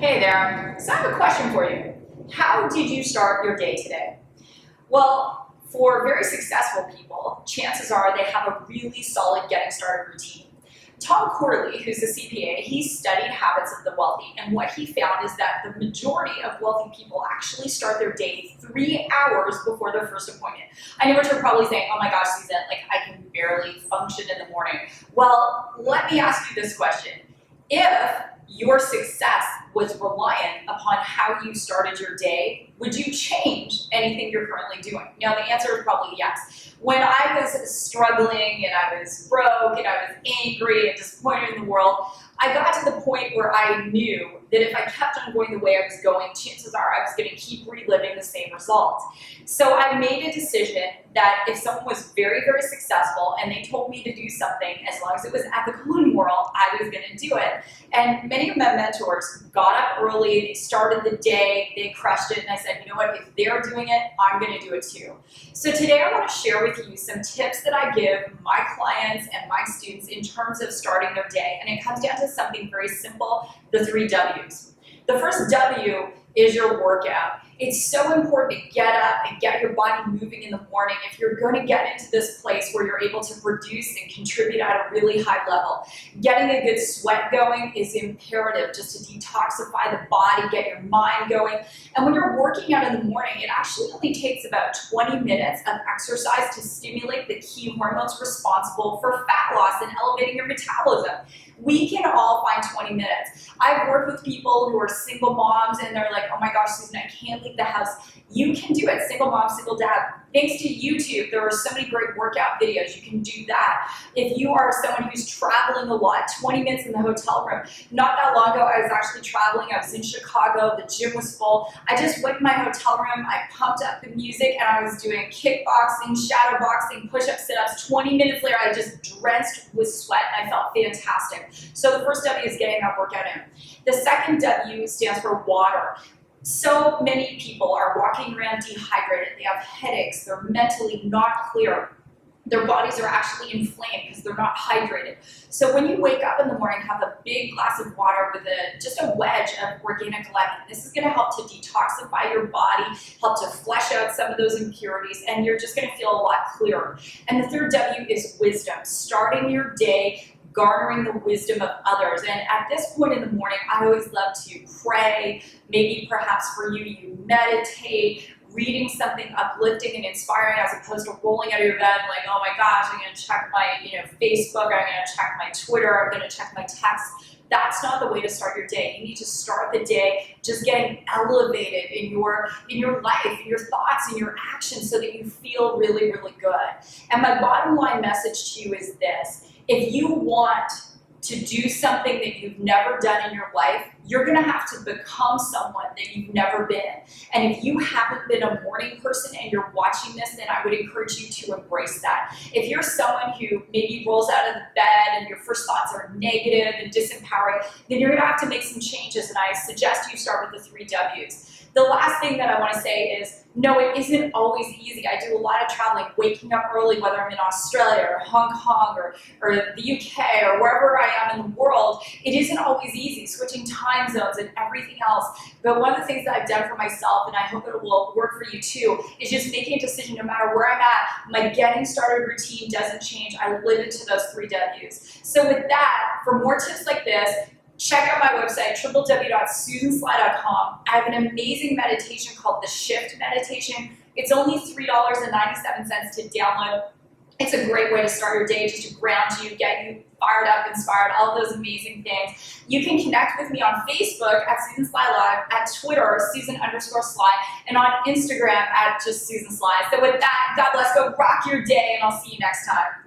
Hey there, so I have a question for you. How did you start your day today? Well, for very successful people, chances are they have a really solid getting started routine. Tom Corley, who's a CPA, he studied habits of the wealthy, and what he found is that the majority of wealthy people actually start their day 3 hours before their first appointment. I know what you're probably saying, oh my gosh, Susan, like I can barely function in the morning. Well, let me ask you this question. If your success was reliant upon how you started your day, would you change anything you're currently doing? Now, the answer is probably yes. When I was struggling and I was broke and I was angry and disappointed in the world, I got to the point where I knew that if I kept on going the way I was going, chances are I was going to keep reliving the same result. So I made a decision that if someone was very, very successful and they told me to do something, as long as it was ethical and moral, I was going to do it. And many of my mentors got up early, they started the day, they crushed it, and I said, you know what, if they're doing it, I'm going to do it too. So today I want to share with you some tips that I give my clients and my students in terms of starting their day. And it comes down to something very simple, the 3 W's. The first W is your workout. It's so important to get up and get your body moving in the morning if you're going to get into this place where you're able to produce and contribute at a really high level. Getting a good sweat going is imperative just to detoxify the body, get your mind going. And when you're working out in the morning, it actually only takes about 20 minutes of exercise to stimulate the key hormones responsible for fat loss and elevating your metabolism. We can all find 20 minutes. I've worked with people who are single moms and they're like, oh my gosh, Susan, I can't leave the house. You can do it, single mom, single dad. Thanks to YouTube, there are so many great workout videos. You can do that. If you are someone who's traveling a lot, 20 minutes in the hotel room. Not that long ago, I was actually traveling. I was in Chicago. The gym was full. I just went in my hotel room. I pumped up the music and I was doing kickboxing, shadow boxing, push-ups, sit-ups. 20 minutes later, I just drenched with sweat and I felt fantastic. So the first W is getting that workout in. The second W stands for water. So many people are walking around dehydrated. They have headaches. They're mentally not clear. Their bodies are actually inflamed because they're not hydrated. So when you wake up in the morning, have a big glass of water with just a wedge of organic lemon. This is going to help to detoxify your body, help to flush out some of those impurities, and you're just going to feel a lot clearer. And the third W is wisdom. Starting your day garnering the wisdom of others. And at this point in the morning, I always love to pray. Maybe perhaps for you, you meditate, reading something uplifting and inspiring as opposed to rolling out of your bed like, oh my gosh, I'm going to check my Facebook, I'm going to check my Twitter, I'm going to check my texts. That's not the way to start your day. You need to start the day just getting elevated in your life, in your thoughts, in your actions so that you feel really, really good. And my bottom line message to you is this. If you want to do something that you've never done in your life, you're going to have to become someone that you've never been. And if you haven't been a morning person and you're watching this, then I would encourage you to embrace that. If you're someone who maybe rolls out of the bed and your first thoughts are negative and disempowering, then you're going to have to make some changes. And I suggest you start with the 3 W's. The last thing that I want to say is, no, it isn't always easy. I do a lot of traveling, waking up early, whether I'm in Australia or Hong Kong or the UK or wherever I am in the world. It isn't always easy, switching time zones and everything else. But one of the things that I've done for myself, and I hope it will work for you too, is just making a decision no matter where I'm at, my getting started routine doesn't change. I live into those 3 W's. So with that, for more tips like this, check out my website, www.susansly.com. I have an amazing meditation called the Shift Meditation. It's only $3.97 to download. It's a great way to start your day, just to ground you, get you fired up, inspired, all of those amazing things. You can connect with me on Facebook at Susan Sly Live, at Twitter, Susan_Sly, and on Instagram at just Susan Sly. So with that, God bless, go rock your day, and I'll see you next time.